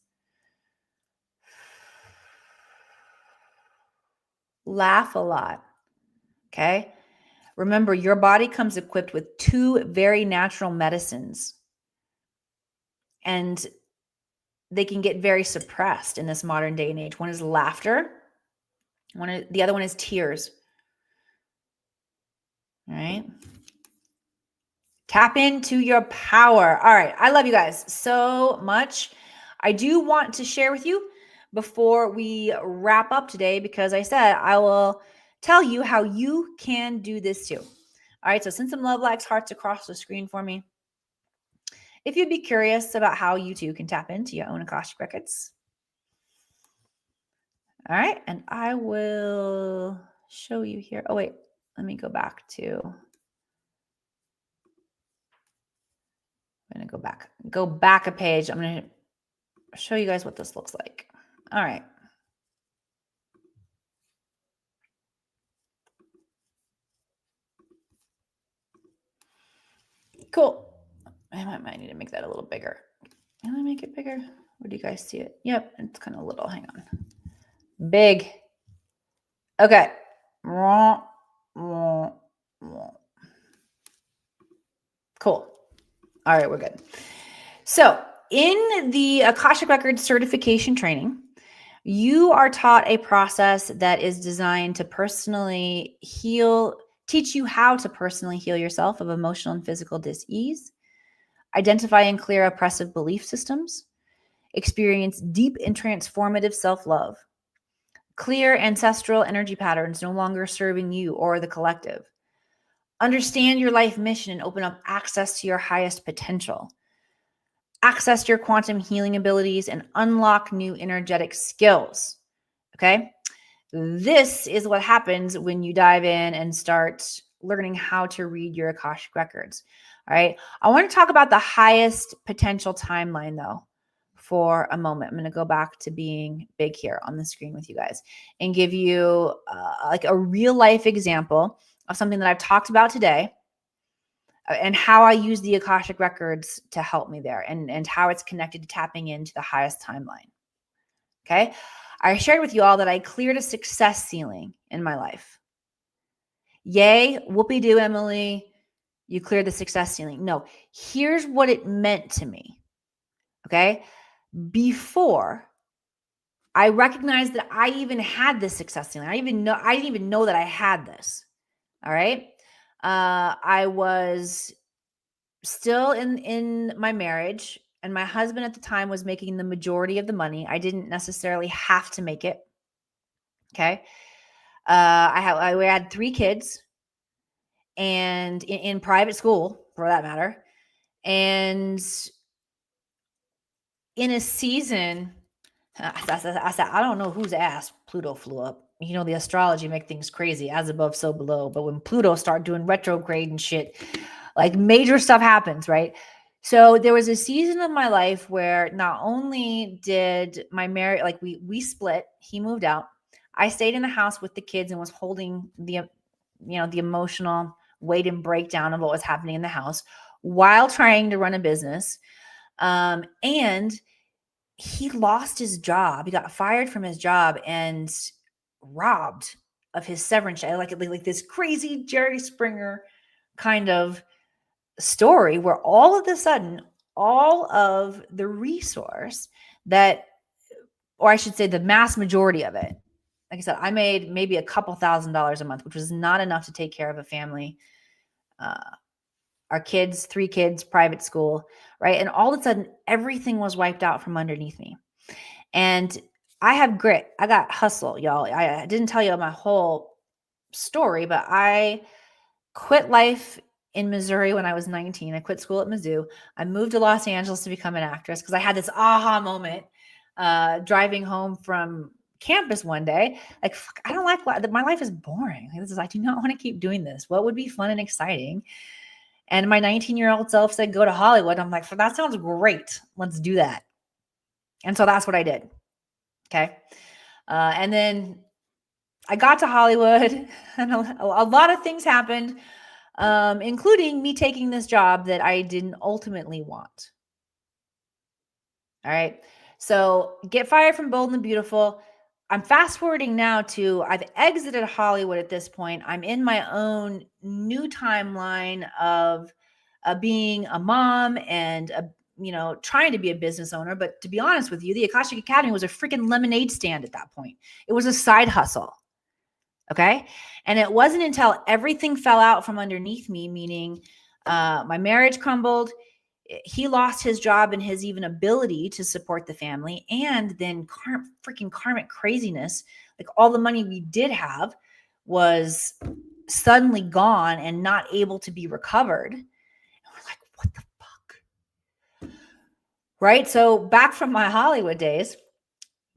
Laugh a lot. Okay? Remember, your body comes equipped with 2 very natural medicines. And they can get very suppressed in this modern day and age. One is laughter. The other one is tears. All right? Tap into your power. All right. I love you guys so much. I do want to share with you before we wrap up today, because I said I will tell you how you can do this too. All right. So send some love, likes, hearts across the screen for me if you'd be curious about how you too can tap into your own Akashic Records. All right. And I will show you here. Oh, wait. Let me go back to... I'm going to go back a page. I'm going to show you guys what this looks like. All right. Cool. I might need to make that a little bigger. Can I make it bigger? Or do you guys see it? Yep, it's kind of little. Hang on. Big. Okay. Cool. All right, we're good. So in the Akashic Records certification training, you are taught a process that is designed to personally teach you how to personally heal yourself of emotional and physical dis-ease, identify and clear oppressive belief systems, experience deep and transformative self-love, clear ancestral energy patterns no longer serving you or the collective, understand your life mission and open up access to your highest potential, access your quantum healing abilities, and unlock new energetic skills. Okay? This is what happens when you dive in and start learning how to read your Akashic Records. All right. I want to talk about the highest potential timeline, though, for a moment. I'm going to go back to being big here on the screen with you guys and give you like a real life example of something that I've talked about today and how I use the Akashic Records to help me there, and how it's connected to tapping into the highest timeline. Okay. I shared with you all that I cleared a success ceiling in my life. Yay, whoopee-doo, Emily, you cleared the success ceiling. No, here's what it meant to me. Okay. Before I recognized that I even had this success ceiling, I didn't even know that I had this. All right. I was still in my marriage, and my husband at the time was making the majority of the money. I didn't necessarily have to make it. Okay. I had 3 kids, and in private school, for that matter. And in a season, I said, I don't know whose ass Pluto flew up. You know, the astrology make things crazy, as above, so below. But when Pluto start doing retrograde and shit, like major stuff happens, right? So there was a season of my life where not only did my marriage, like we split, he moved out. I stayed in the house with the kids and was holding the emotional weight and breakdown of what was happening in the house while trying to run a business. And he lost his job. He got fired from his job and robbed of his severance. Like this crazy Jerry Springer kind of story where all of a sudden, all of the resource that, or I should say the mass majority of it, like I said, I made maybe a couple $1,000s a month, which was not enough to take care of a family, our kids, 3 kids, private school, right? And all of a sudden, everything was wiped out from underneath me. And I have grit. I got hustle, y'all. I didn't tell you my whole story, but I quit life in Missouri when I was 19. I quit school at Mizzou. I moved to Los Angeles to become an actress because I had this aha moment driving home from campus one day. Like, fuck, I don't like my life is boring. I do not want to keep doing this. What would be fun and exciting? And my 19-year-old self said, go to Hollywood. I'm like, that sounds great. Let's do that. And so that's what I did. Okay. And then I got to Hollywood and a lot of things happened, including me taking this job that I didn't ultimately want. All right. So get fired from Bold and Beautiful. I'm fast forwarding now to I've exited Hollywood at this point. I'm in my own new timeline of being a mom and trying to be a business owner. But to be honest with you, the Akashic Academy was a freaking lemonade stand at that point. It was a side hustle. Okay. And it wasn't until everything fell out from underneath me, meaning My marriage crumbled. He lost his job and his even ability to support the family. And then freaking karmic craziness, like all the money we did have was suddenly gone and not able to be recovered. And we're like, what the fuck? Right? So back from my Hollywood days,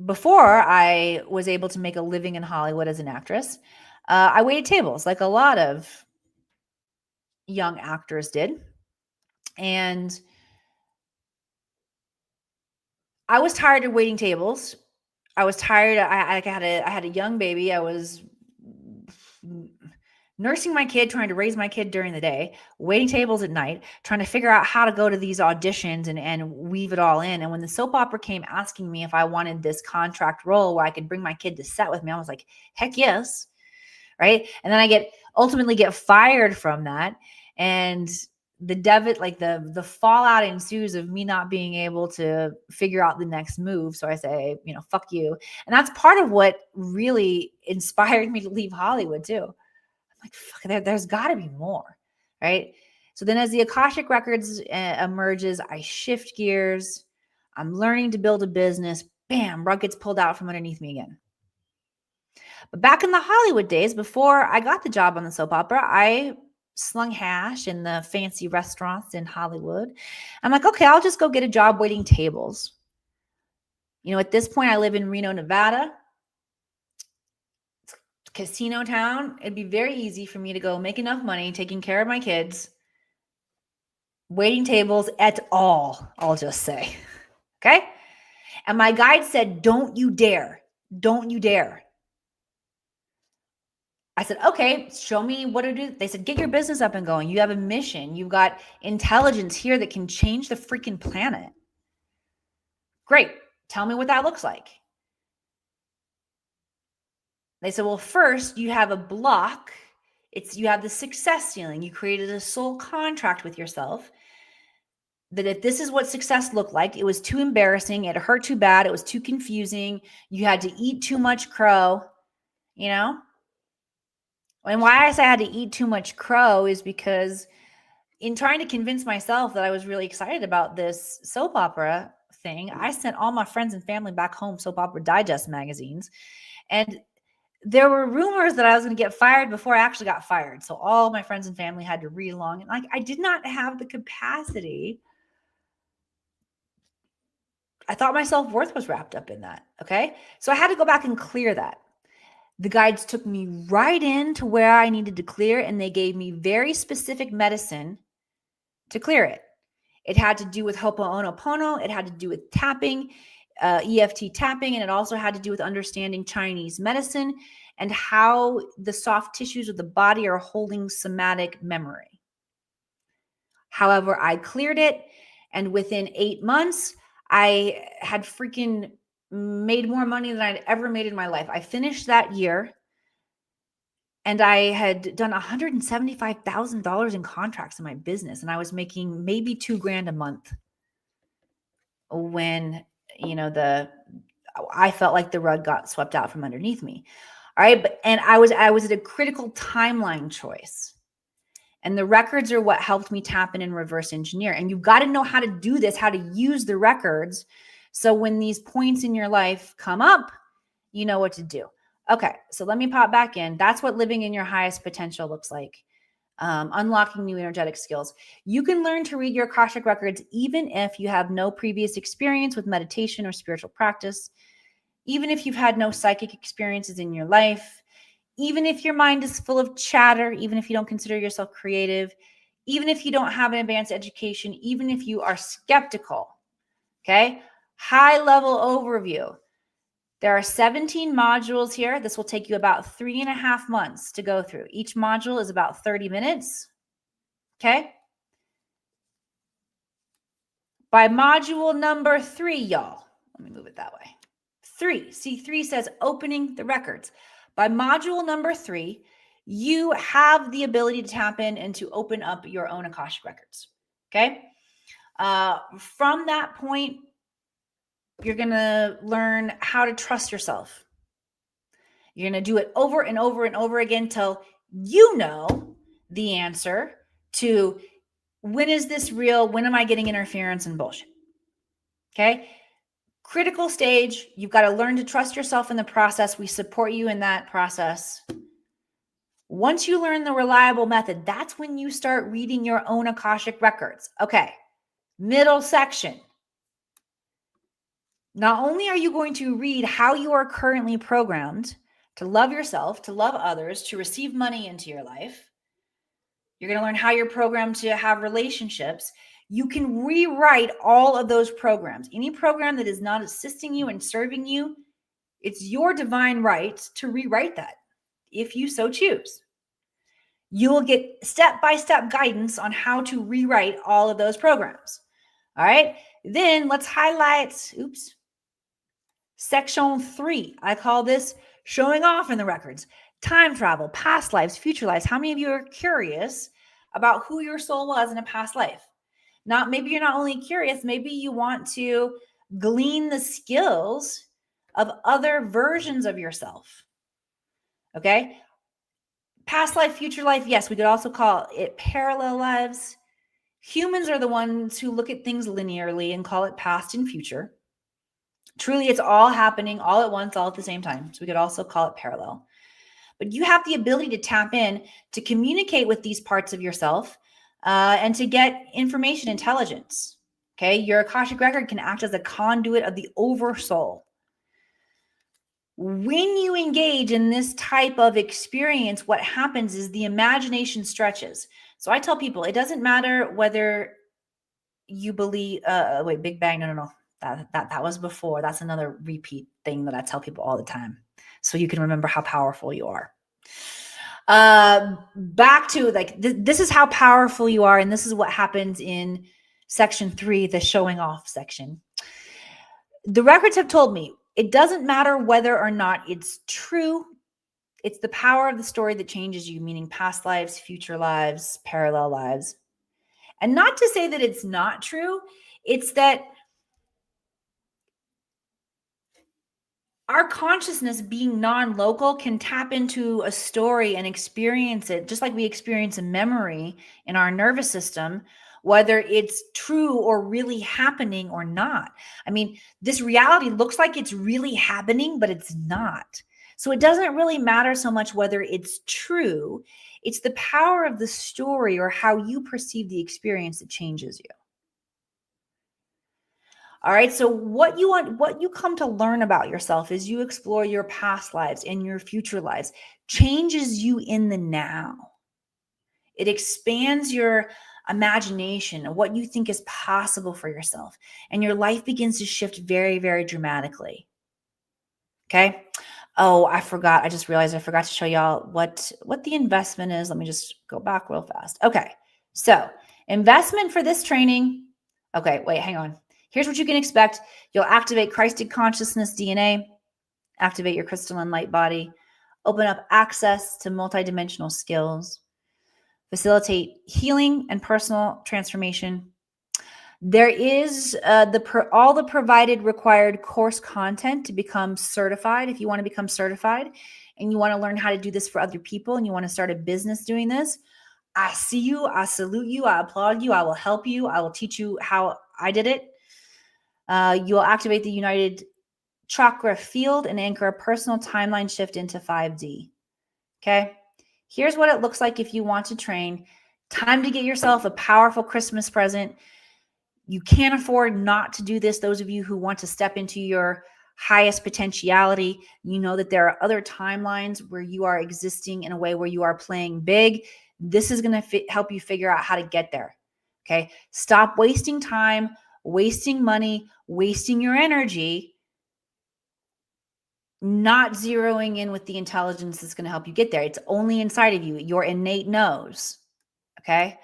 before I was able to make a living in Hollywood as an actress, I waited tables like a lot of young actors did. And I was tired of waiting tables. I was tired. I had a young baby. I was nursing my kid, trying to raise my kid during the day, waiting tables at night, trying to figure out how to go to these auditions and weave it all in. And when the soap opera came asking me if I wanted this contract role where I could bring my kid to set with me, I was like, heck yes. Right. And then I ultimately get fired from that. And the fallout ensues of me not being able to figure out the next move. So I say, fuck you. And that's part of what really inspired me to leave Hollywood too. I'm like, fuck, there's got to be more, right? So then as the Akashic Records emerges, I shift gears. I'm learning to build a business. Bam, rug gets pulled out from underneath me again. But back in the Hollywood days, before I got the job on the soap opera, I slung hash in the fancy restaurants in Hollywood. I'm like, okay, I'll just go get a job waiting tables. At this point, I live in Reno, Nevada. Casino town. It'd be very easy for me to go make enough money taking care of my kids, waiting tables at all, I'll just say. Okay? And my guide said, don't you dare. Don't you dare. I said, okay, show me what to do. They said, get your business up and going. You have a mission. You've got intelligence here that can change the freaking planet. Great. Tell me what that looks like. They said, well, first you have a block. You have the success ceiling. You created a soul contract with yourself that if this is what success looked like, it was too embarrassing. It hurt too bad. It was too confusing. You had to eat too much crow, And why I say I had to eat too much crow is because in trying to convince myself that I was really excited about this soap opera thing, I sent all my friends and family back home Soap Opera Digest magazines. And there were rumors that I was going to get fired before I actually got fired. So all my friends and family had to read along. And I did not have the capacity. I thought my self-worth was wrapped up in that. Okay. So I had to go back and clear that. The guides took me right into where I needed to clear, and they gave me very specific medicine to clear it. It had to do with Ho'oponopono. It had to do with tapping, EFT tapping, and it also had to do with understanding Chinese medicine and how the soft tissues of the body are holding somatic memory. However, I cleared it, and within 8 months, I had freaking made more money than I'd ever made in my life. I finished that year and I had done $175,000 in contracts in my business, and I was making maybe $2,000 a month when, I felt like the rug got swept out from underneath me. All right. And I was at a critical timeline choice. And the records are what helped me tap in and reverse engineer. And you've got to know how to do this, how to use the records. So when these points in your life come up, you know what to do. Okay, so let me pop back in. That's what living in your highest potential looks like. Unlocking new energetic skills. You can learn to read your Akashic records even if you have no previous experience with meditation or spiritual practice, even if you've had no psychic experiences in your life, even if your mind is full of chatter, even if you don't consider yourself creative, even if you don't have an advanced education, even if you are skeptical. Okay, high level overview. There are 17 modules here. This will take you about 3.5 months to go through. Each module is about 30 minutes. Okay. By module number 3, y'all, let me move it that way. 3, see, 3 says opening the records. By module number 3, you have the ability to tap in and to open up your own Akashic records. Okay. From that point, you're going to learn how to trust yourself. You're going to do it over and over and over again till you know the answer to When is this real? When am I getting interference and bullshit? Okay. Critical stage. You've got to learn to trust yourself in the process. We support you in that process. Once you learn the reliable method, that's when you start reading your own Akashic records. Okay. Middle section. Not only are you going to read how you are currently programmed to love yourself, to love others, to receive money into your life, you're going to learn how you're programmed to have relationships. You can rewrite all of those programs. Any program that is not assisting you and serving you, it's your divine right to rewrite that if you so choose. You will get step-by-step guidance on how to rewrite all of those programs. All right. Then let's highlight, Section 3. I call this showing off in the records. Time travel, past lives, future lives. How many of you are curious about who your soul was in a past life? Maybe you're not only curious, maybe you want to glean the skills of other versions of yourself. Okay. Past life, future life. Yes, we could also call it parallel lives. Humans are the ones who look at things linearly and call it past and future. Truly, it's all happening all at once, all at the same time. So we could also call it parallel. But you have the ability to tap in, to communicate with these parts of yourself, and to get information intelligence. Okay, your Akashic record can act as a conduit of the oversoul. When you engage in this type of experience, what happens is the imagination stretches. So I tell people, it doesn't matter whether you believe, Big Bang, no. That was before. That's another repeat thing that I tell people all the time. So you can remember how powerful you are. Back to this is how powerful you are. And this is what happens in Section 3, the showing off section. The records have told me it doesn't matter whether or not it's true. It's the power of the story that changes you, meaning past lives, future lives, parallel lives. And not to say that it's not true. It's that our consciousness, being non-local, can tap into a story and experience it just like we experience a memory in our nervous system, whether it's true or really happening or not. I mean, this reality looks like it's really happening, but it's not. So it doesn't really matter so much whether it's true. It's the power of the story or how you perceive the experience that changes you. All right. So what you come to learn about yourself as you explore your past lives and your future lives changes you in the now. It expands your imagination and what you think is possible for yourself. And your life begins to shift very, very dramatically. Okay. Oh, I forgot. I just realized I forgot to show y'all what the investment is. Let me just go back real fast. Okay. So investment for this training. Okay. Wait, hang on. Here's what you can expect. You'll activate Christed consciousness DNA, activate your crystalline light body, open up access to multidimensional skills, facilitate healing and personal transformation. There is all the provided required course content to become certified. If you want to become certified and you want to learn how to do this for other people and you want to start a business doing this, I see you. I salute you. I applaud you. I will help you. I will teach you how I did it. You will activate the United Chakra field and anchor a personal timeline shift into 5D. Okay. Here's what it looks like if you want to train. Time to get yourself a powerful Christmas present. You can't afford not to do this. Those of you who want to step into your highest potentiality, you know that there are other timelines where you are existing in a way where you are playing big. This is going to help you figure out how to get there. Okay. Stop wasting time, wasting money, wasting your energy, not zeroing in with the intelligence that's going to help you get there. It's only inside of you, your innate knows. Okay.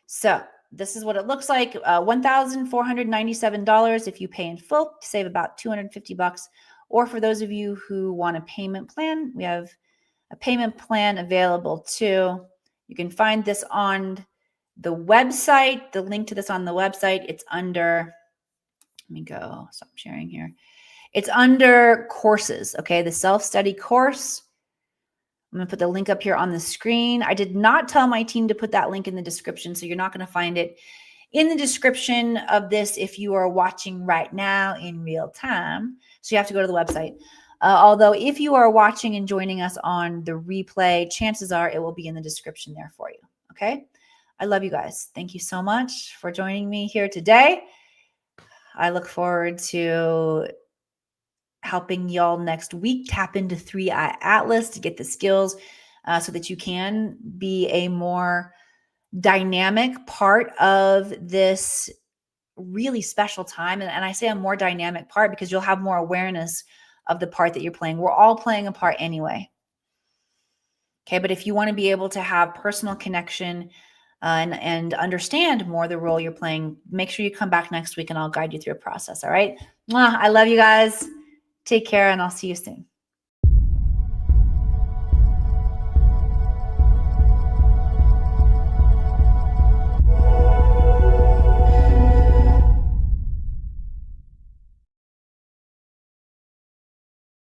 So this is what it looks like. $1,497 if you pay in full, save about $250. Or for those of you who want a payment plan, we have a payment plan available too. You can find this on the website, the link to this on the website. It's under, let me go, stop sharing here. It's under courses, okay? The self-study course. I'm going to put the link up here on the screen. I did not tell my team to put that link in the description, so you're not going to find it in the description of this if you are watching right now in real time. So you have to go to the website. Although if you are watching and joining us on the replay, chances are it will be in the description there for you. Okay? I love you guys. Thank you so much for joining me here today. I look forward to helping y'all next week tap into 3i Atlas to get the skills so that you can be a more dynamic part of this really special time. And I say a more dynamic part because you'll have more awareness of the part that you're playing. We're all playing a part anyway. Okay, but if you want to be able to have personal connection and understand more the role you're playing, make sure you come back next week and I'll guide you through a process. All right. I love you guys. Take care and I'll see you soon.